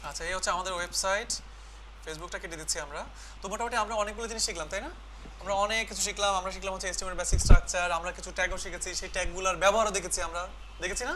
আচ্ছা, এই হচ্ছে আমাদের ওয়েবসাইট। ফেসবুকটা কেটে দিচ্ছি আমরা। তো মোটামুটি আমরা অনেকগুলো জিনিস শিখলাম, তাই না? আমরা অনেক কিছু শিখলাম। আমরা শিখলাম হচ্ছে HTML বেসিক স্ট্রাকচার, আমরা কিছু ট্যাগও শিখেছি, সেই ট্যাগগুলোর ব্যবহারও দেখেছি আমরা। দেখেছি না?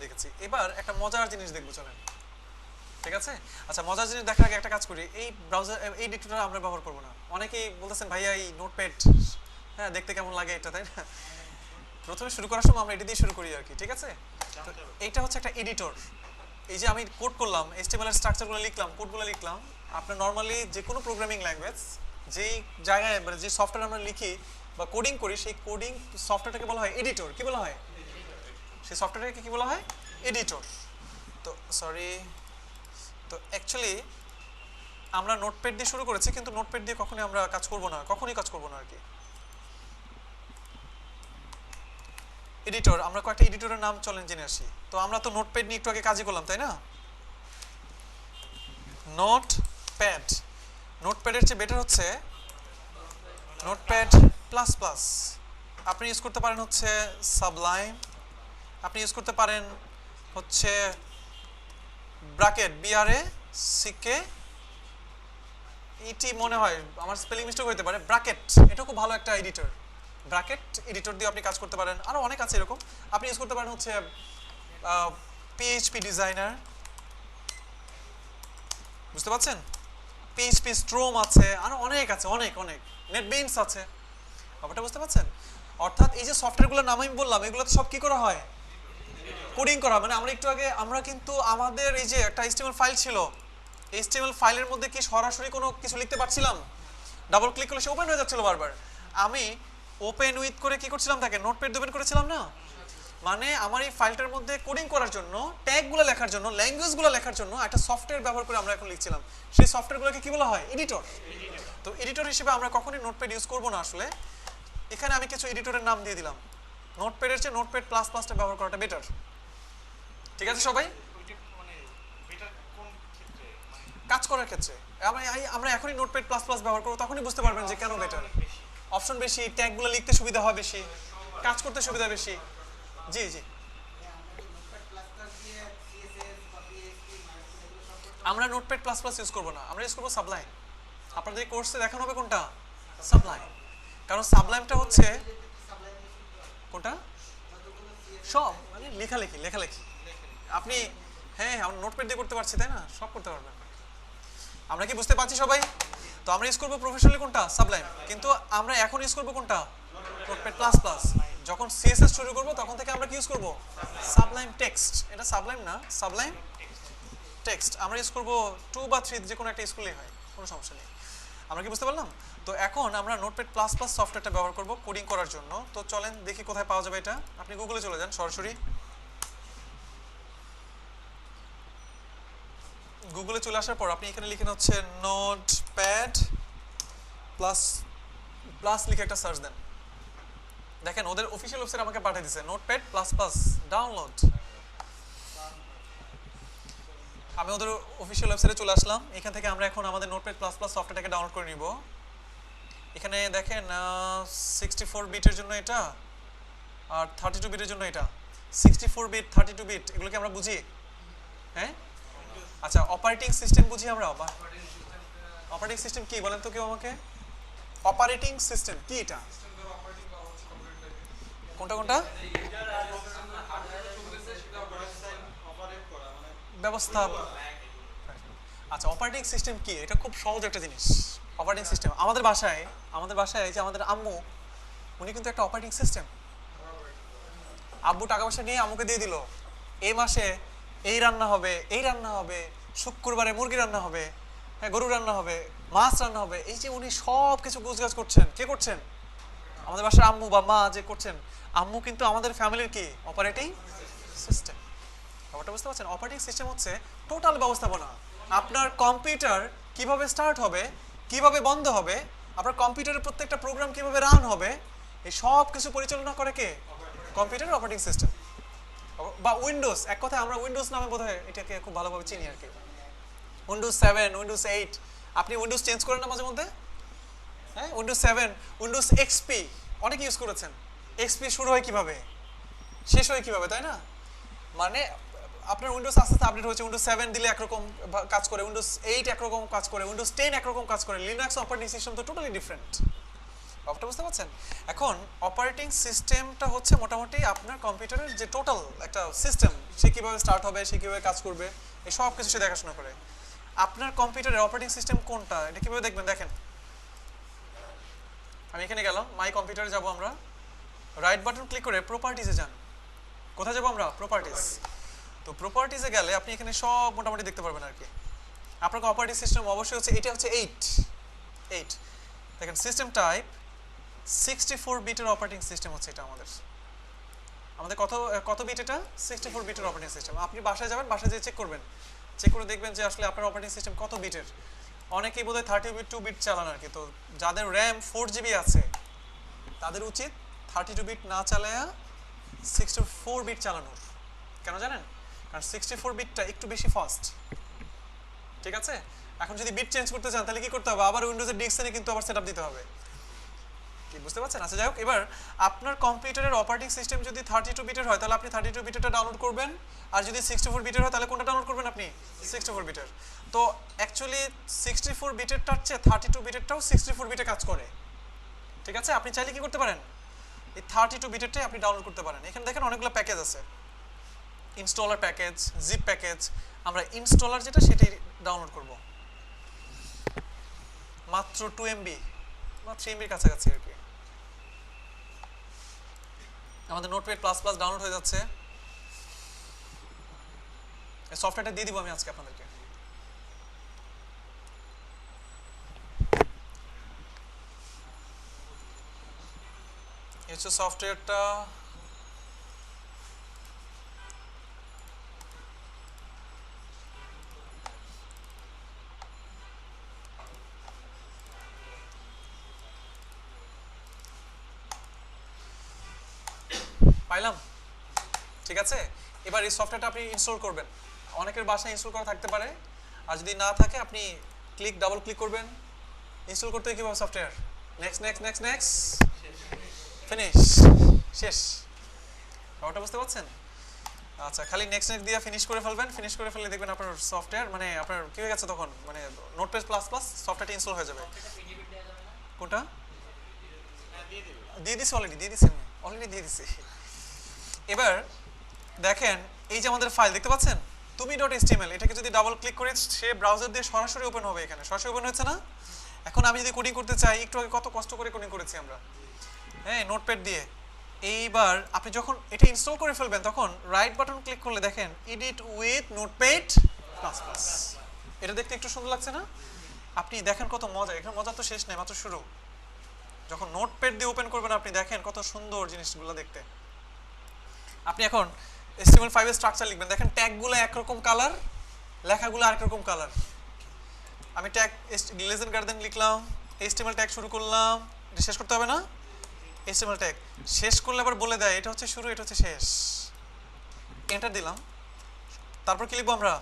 দেখেছি। এবার একটা মজার জিনিস দেখবো, চলেন। ঠিক আছে? আচ্ছা, মজার জিনিস দেখার আগে একটা কাজ করি। এই ব্রাউজার, এই ডিরেক্টরিটা আমরা ব্যবহার করবো না। অনেকেই বলতেছেন ভাইয়া এই নোটপ্যাড, হ্যাঁ দেখতে কেমন লাগে এটা, তাই না? প্রথমে শুরু করার সময় আমরা এটা দিয়ে শুরু করি আর কি, ঠিক আছে? তো এইটা হচ্ছে একটা এডিটর। এই যে আমি কোড করলাম, HTML এর স্ট্রাকচারগুলো লিখলাম, কোডগুলো লিখলাম। আপনার নর্মালি যে কোনো প্রোগ্রামিং ল্যাঙ্গুয়েজ যেই জায়গায় মানে যে সফটওয়্যার আমরা লিখি বা কোডিং করি, সেই কোডিং সফটওয়্যারটাকে বলা হয় এডিটর। কি বলা হয়? সেই সফটওয়্যারটাকে কি বলা হয়? এডিটর। তো সরি, তো অ্যাকচুয়ালি আমরা নোটপ্যাড দিয়ে শুরু করেছি, কিন্তু নোটপ্যাড দিয়ে কখনোই আমরা কাজ করব না, কখনোই কাজ করব না আর কি। এডিটর, আমরা কয়েকটা এডিটরের নাম চলেন জেনে আসি। তো আমরা তো নোটপ্যাড নিয়ে একটু আগে কাজই করলাম, তাই না? নোটপ্যাড, নোটপ্যাডের চেয়ে বেটার হচ্ছে নোটপ্যাড প্লাস প্লাস। আপনি ইউজ করতে পারেন হচ্ছে সাবলাইম, আপনি ইউজ করতে পারেন হচ্ছে ব্র্যাকেট, BRACK ইটি মনে হয়, আমার স্পেলিং মিস্টেক হতে পারে। ব্র্যাকেট, এটা খুব ভালো একটা এডিটর। ব্র্যাকেট এডিটর দিয়ে আপনি কাজ করতে পারেন। আরও অনেক আছে এরকম। আপনি ইউজ করতে পারেন হচ্ছে PHP ডিজাইনার, বুঝতে পারছেন? PHP স্ট্রোম আছে, আরও অনেক আছে, অনেক অনেক। নেটবিনস আছে, ব্যাপারটা বুঝতে পারছেন? অর্থাৎ এই যে সফটওয়্যারগুলোর নাম আমি বললাম, এগুলোতে সব কি করা হয়? কোডিং করা। মানে আমরা একটু আগে আমরা কিন্তু আমাদের এই যে একটা HTML ফাইল ছিল, HTML ফাইলের মধ্যে কি সরাসরি কোনো কিছু লিখতে পারছিলাম? ডাবল ক্লিক করলে সে ওপেন হয়ে যাচ্ছিল বারবার। আমি ওপেন উইথ করে কি করছিলাম, তাকে নোটপ্যাড ওপেন করেছিলাম না? মানে আমার এই ফাইলটার মধ্যে কোডিং করার জন্য, ট্যাগগুলো লেখার জন্য, ল্যাঙ্গুয়েজগুলো লেখার জন্য একটা সফটওয়্যার ব্যবহার করে আমরা এখন লিখছিলাম। সেই সফটওয়্যারগুলোকে কি বলা হয়? এডিটর। তো এডিটর হিসেবে আমরা কখনোই নোটপ্যাড ইউজ করবো না আসলে। এখানে আমি কিছু এডিটরের নাম দিয়ে দিলাম। নোটপ্যাডের চেয়ে নোটপ্যাড প্লাস প্লাসটা ব্যবহার করাটা বেটার। ঠিক আছে সবাই? কাজ করার ক্ষেত্রে আমরা এখনই নোটপ্যাড প্লাস প্লাস ব্যবহার করবো, তখনই বুঝতে পারবেন যে কেন বেটার। অপশন বেশি, ট্যাগগুলো লিখতে সুবিধা হয় বেশি, কাজ করতে সুবিধা বেশি। জি জি, আমরা নোটপ্যাড প্লাস প্লাস ইউজ করবো না, আমরা ইউজ করবো সাবলাইম। আপনাদের কোর্সে দেখানো হবে কোনটা? সাবলাইম। কারণ সাবলাইমটা হচ্ছে কোনটা, সব মানে লেখালেখি, লেখালেখি আপনি, হ্যাঁ আমরা নোটপ্যাড দিয়ে করতে পারছি, তাই না? সব করতে পারবেন। আমরা কি বুঝতে পারছি সবাই? তো আমরা ইউজ করবো প্রফেশনালি কোনটা? সাবলাইম। কিন্তু আমরা এখন ইউজ করবো কোনটা? Notepad plus plus. যখন CSS শুরু করবো তখন থেকে আমরা কি ইউজ করবো? Sublime text. এটা সাবলাইম না, সাবলাইম টেক্সট। আমরা ইউজ করবো 2 বা 3, যে কোনো একটা স্কুলেই হয়, কোনো সমস্যা নেই। আমরা কি বুঝতে পারলাম? তো এখন আমরা নোটপ্যাড প্লাস প্লাস সফটওয়্যারটা ব্যবহার করবো কোডিং করার জন্য। তো চলেন দেখি কোথায় পাওয়া যাবে এটা। আপনি গুগলে চলে যান সরাসরি। গুগলে চলে আসার পর আপনি এখানে লিখেন হচ্ছে নোটপ্যাড প্লাস প্লাস লিখে একটা সার্চ দেন। দেখেন ওদের অফিসিয়াল ওয়েবসাইট আমাকে পাঠিয়ে দিয়েছে, নোটপ্যাড প্লাস প্লাস ডাউনলোড। আমি ওদের অফিসিয়াল ওয়েবসাইটে চলে আসলাম। এখান থেকে আমরা এখন আমাদের নোটপ্যাড প্লাস প্লাস সফটওয়্যারটাকে ডাউনলোড করে নিব। এখানে দেখেন 64 বিটের জন্য এটা, আর 32 বিটের জন্য এটা। 64 বিট, 32 বিট এগুলো কি আমরা বুঝি? হ্যাঁ, আচ্ছা অপারেটিং সিস্টেম বুঝি আমরা? অপারেটিং সিস্টেম কি বলেন তো কেউ আমাকে? অপারেটিং সিস্টেম কি এটা? কোনটা কোনটা? ব্যবস্থা। আচ্ছা অপারেটিং সিস্টেম কি? এটা খুব সহজ একটা জিনিস। অপারেটিং সিস্টেম আমাদের বাসায় যে আমাদের আম্মু, উনি কিন্তু একটা অপারেটিং সিস্টেম। আব্বু টাকা পয়সা নিয়ে আম্মুকে দিয়ে দিল, এই মাসে এই রান্না হবে, এই রান্না হবে, শুক্রবারে মুরগি রান্না হবে, হ্যাঁ গরু রান্না হবে, মাছ রান্না হবে। এই যে উনি সব কিছু গুজগাছ করছেন, কে করছেন? আমাদের বাসার আম্মু বা মা যে করছেন, আম্মু কিন্তু আমাদের ফ্যামিলির কি অপারেটিং সিস্টেম। ব্যাপারটা বুঝতে পারছেন? অপারেটিং সিস্টেম হচ্ছে টোটাল ব্যবস্থাপনা। আপনার কম্পিউটার কিভাবে স্টার্ট হবে, কিভাবে বন্ধ হবে, আপনার কম্পিউটারের প্রত্যেকটা প্রোগ্রাম কিভাবে রান হবে, এই সব কিছু পরিচালনা করে কে? Computer operating system. বা উইন্ডোজ, এক কথায় আমরা উইন্ডোজ নামে বোধহয় এটাকে খুব ভালোভাবে চিনি আর কি। উইন্ডোজ 7, উইন্ডোজ 8, আপনি উইন্ডোজ চেঞ্জ করেন না মাঝে মধ্যে? হ্যাঁ, উইন্ডোজ 7, উইন্ডোজ XP অনেক ইউজ করেছেন। XP শুরু হয় কিভাবে, শেষ হয় কিভাবে, তাই না? মানে আপনার উইন্ডোজ আস্তে আস্তে আপডেট হয়েছে, উইন্ডোজ 7 দিলে একরকম কাজ করে, উইন্ডোজ 8 একরকম কাজ করে, উইন্ডোজ 10 একরকম কাজ করে, লিনাক্স অপারেটিং সিস্টেম তো টোটালি ডিফারেন্ট। ব্যাপারটা বুঝতে পারছেন? এখন অপারেটিং সিস্টেমটা হচ্ছে মোটামুটি আপনার কম্পিউটারের যে টোটাল একটা সিস্টেম, সে কীভাবে স্টার্ট হবে, সে কীভাবে কাজ করবে, এই সব কিছু সে দেখাশোনা করে। আপনার কম্পিউটারের অপারেটিং সিস্টেম কোনটা এটা কীভাবে দেখবেন? দেখেন আমি এখানে গেলাম, মাই কম্পিউটারে যাব, আমরা রাইট বাটন ক্লিক করে প্রপার্টিসে যান। কোথায় যাবো আমরা? প্রপার্টিস। তো প্রপার্টিসে গেলে আপনি এখানে সব মোটামুটি দেখতে পারবেন আর কি। আপনার অপারেটিং সিস্টেম অবশ্যই হচ্ছে, এটা হচ্ছে 8 দেখেন। সিস্টেম টাইপ 64 বিটের অপারেটিং সিস্টেম হচ্ছে এটা আমাদের কত বিট? এটা 64 বিটের অপারেটিং সিস্টেম। আপনি বাসায় যাবেন, বাসায় যেয়ে চেক করবেন, চেক করে দেখবেন যে আসলে আপনার অপারেটিং সিস্টেম কত বিটের। অনেকেই বোধহয় 32 বিট চালান আর কি। তো যাদের র্যাম 4 GB আছে তাদের উচিত 32 বিট না চালায়া 64 বিট চালানোর। কেন জানেন? কারণ 64 বিটটা একটু বেশি ফাস্ট, ঠিক আছে? এখন যদি বিট চেঞ্জ করতে চান তাহলে কি করতে হবে? আবার উইন্ডোজের ডিএক্সএনে কিন্তু আবার সেটআপ দিতে হবে, কি বুঝতে পারছেন? আচ্ছা যাই হোক, এবার আপনার কম্পিউটারের অপারেটিং সিস্টেম যদি 32 বিটের হয় তাহলে আপনি 32 বিটেরটা ডাউনলোড করবেন, আর যদি 64 বিটের হয় তাহলে কোনটা ডাউনলোড করবেন আপনি? 64 বিটের। তো অ্যাকচুয়ালি 64 বিটেরটার চেয়ে 32 বিটেরটাও 64 বিটে কাজ করে, ঠিক আছে? আপনি চাইলে কি করতে পারেন? এই 32 বিটেরটাই আপনি ডাউনলোড করতে পারেন। এখানে দেখেন অনেকগুলো প্যাকেজ আছে, ইনস্টলার প্যাকেজ, জিপ প্যাকেজ। আমরা ইনস্টলার যেটা সেটাই ডাউনলোড করব, মাত্র 2 MB বা 3 MB কাছাকাছি আর কি। আমাদের নোটপ্যাড প্লাস প্লাস ডাউনলোড হয়ে যাচ্ছে, এই সফটওয়্যারটা দিয়ে দিব আমি আজকে আপনাদেরকে। এই হচ্ছে সফটওয়্যারটা। পাইলাম, ঠিক আছে? এবার এই সফটওয়্যারটা আপনি ইনস্টল করবেন। অনেকের বাসায় ইনস্টল করা থাকতে পারে, আর যদি না থাকে আপনি ডাবল ক্লিক করবেন। ইনস্টল করতে কিভাবে software? Next next next next, finish, শেষ। ব্যাপারটা বুঝতে পারছেন? আচ্ছা, খালি নেক্সট নেক্সট দিয়ে ফিনিশ করে ফেলবেন। ফিনিশ করে ফেললে দেখবেন আপনার সফটওয়্যার মানে আপনার কি হয়ে গেছে, তখন মানে নোটপ্যাড প্লাস প্লাস সফটওয়্যারটা ইনস্টল হয়ে যাবে। কোনটা? দিয়ে দিছি অলরেডি, দিয়ে দিছি। এবার দেখেন এই যে আমাদের ফাইল দেখতে পাচ্ছেন tumi.html, এটাকে যদি ডাবল ক্লিক করি সে ব্রাউজার দিয়ে সরাসরি ওপেন হবে। এখানে সরাসরি ওপেন হচ্ছে না? এখন আমি যদি কোডিং করতে চাই, একটু আগে কত কষ্ট করে কোডিং করেছি আমরা, হ্যাঁ, নোটপ্যাড দিয়ে। এইবার আপনি যখন এটা ইনস্টল করে ফেলবেন তখন রাইট বাটন ক্লিক করলে দেখেন edit with notepad plus plus. এটা দেখতে একটু সুন্দর লাগছে না? আপনি দেখেন কত মজা। এখানে মজা তো শেষ নেই, মাত্র শুরু। যখন নোটপ্যাড দিয়ে ওপেন করবেন আপনি দেখেন কত সুন্দর জিনিসগুলো দেখতে। আপনি এখন HTML5 এর স্ট্রাকচার লিখবেন, দেখেন ট্যাগগুলো একরকম কালার, লেখাগুলো আরেক রকম কালার। আমি ট্যাগ লেজেন্ড গার্ডেন লিখলাম, HTML ট্যাগ শুরু করলাম, এটা শেষ করতে হবে না? HTML ট্যাগ শেষ করলে আবার বলে দেয় এটা হচ্ছে শুরু, এটা হচ্ছে শেষ। এন্টার দিলাম, তারপর কি লিখবো আমরা?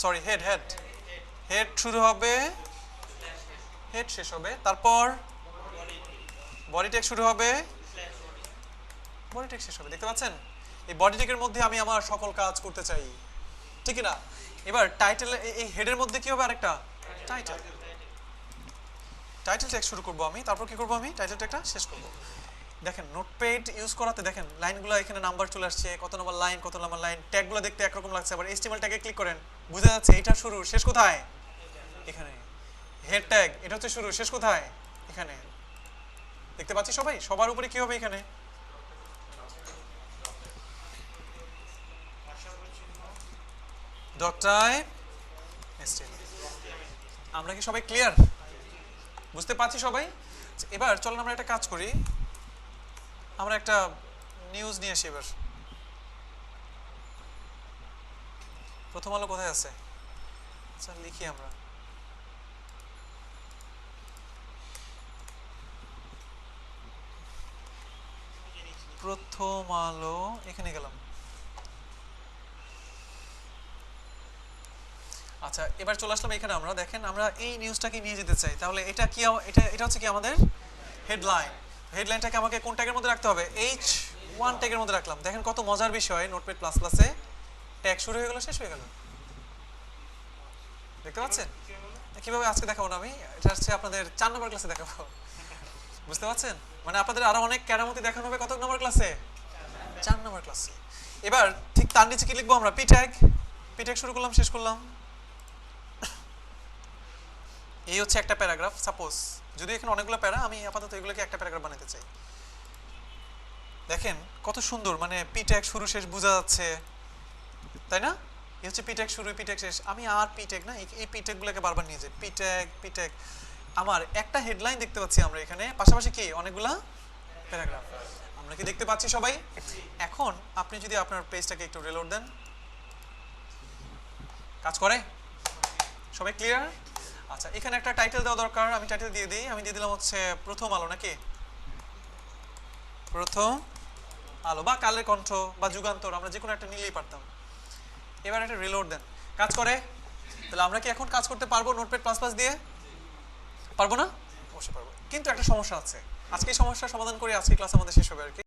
সরি, হেড শুরু হবে, হেড শেষ হবে, তারপর বডি ট্যাগ শুরু হবে, বডি ট্যাগ শেষ হবে। দেখতে পাচ্ছেন? এই বডি ট্যাগের মধ্যে আমি আমার সকল কাজ করতে চাই, ঠিক না? এবার টাইটেল, এই হেডের মধ্যে কি হবে? আরেকটা টাইটেল ট্যাগ শুরু করব আমি, তারপর কি করব? আমি টাইটেল ট্যাগটা শেষ করব। দেখেন নোটপ্যাড ইউজ করাতে দেখেন লাইনগুলো এখানে নাম্বার চলে আসছে, কত নম্বর লাইন, কত নম্বর লাইন। ট্যাগগুলো দেখতে একরকম লাগছে, আবার HTML ট্যাগে ক্লিক করেন, বুঝা যাচ্ছে এটা শুরু, শেষ কোথায়? এখানে। হেড ট্যাগ, এটা হচ্ছে শুরু, শেষ কোথায়? এখানে। দেখতে পাচ্ছি সবাই? সবার উপরে কি হবে এখানে? Dot type HTML। আমরা কি সবাই ক্লিয়ার? বুঝতে পারছি সবাই? এবার চলুন আমরা একটা কাজ করি, আমরা একটা নিউজ নিয়ে আসি। এবার প্রথম আলো কোথায় আছে? আচ্ছা লিখি আমরা, প্রথম আলো, এখানে গেলাম। আচ্ছা এবার চলে আসলাম এখানে। আমরা দেখেন আমরা এই নিউজটাকে নিয়ে যেতে চাই, তাহলে এটা কি? এটা হচ্ছে কি আমাদের হেডলাইন। হেডলাইনটাকে আমাকে কোন ট্যাগের মধ্যে রাখতে হবে? H1 ট্যাগের মধ্যে রাখলাম। দেখেন কত মজার বিষয় নোটপ্যাড প্লাস প্লাসে ট্যাগ শুরু হয়ে গেল, শেষ হয়ে গেল। দেখতে পাচ্ছেন কিভাবে? আজকে দেখাবো না আমি, এটা হচ্ছে আপনাদের 4 নম্বর ক্লাসে দেখাবো। বুঝতে পারছেন? মানে আপনাদের আরো অনেক কেরামতি দেখানো হবে কত নম্বর ক্লাসে? 4 নম্বর ক্লাসে। এবার ঠিক তার নিচে কি লিখবো আমরা? P tag. পি ট্যাগ শুরু করলাম, শেষ করলাম। এই হচ্ছে একটা প্যারাগ্রাফ। সাপোজ যদি এখানে অনেকগুলো প্যারা, আমি আপাতত এগুলোকে একটা প্যারাগ্রাফ বানাতে চাই। দেখেন কত সুন্দর, মানে পি ট্যাগ শুরু শেষ বোঝা যাচ্ছে, তাই না? এই হচ্ছে পি ট্যাগ শুরু, পি ট্যাগ শেষ। আমি আর পি ট্যাগ না, এই পি ট্যাগগুলোকে বারবার নিয়ে যাই। P tag, P tag. আমার একটা হেডলাইন দেখতে পাচ্ছি আমরা এখানে, পাশাপাশি কি অনেকগুলা প্যারাগ্রাফ আমরা কি দেখতে পাচ্ছি সবাই? এখন আপনি যদি আপনার পেজটাকে একটু রিলোড দেন, কাজ করে? সবাই ক্লিয়ার? আচ্ছা, এখানে একটা টাইটেল দেওয়া দরকার, আমি টাইটেল দিয়ে দিই। আমি দিয়ে দিলাম হচ্ছে প্রথম আলো, নাকি? প্রথম আলো বা কালের কণ্ঠ বা যুগান্তর, আমরা যে কোনো একটা নিলেই পারতাম। এবার একটা রিলোড দেন, কাজ করে? তাহলে আমরা কি এখন কাজ করতে পারবো নোটপ্যাড প্লাস প্লাস দিয়ে? পারবো না? অবশ্যই পারবো, কিন্তু একটা সমস্যা আছে। আজকে এই সমস্যার সমাধান করে আজকে ক্লাস আমাদের শেষ হবে আর কি।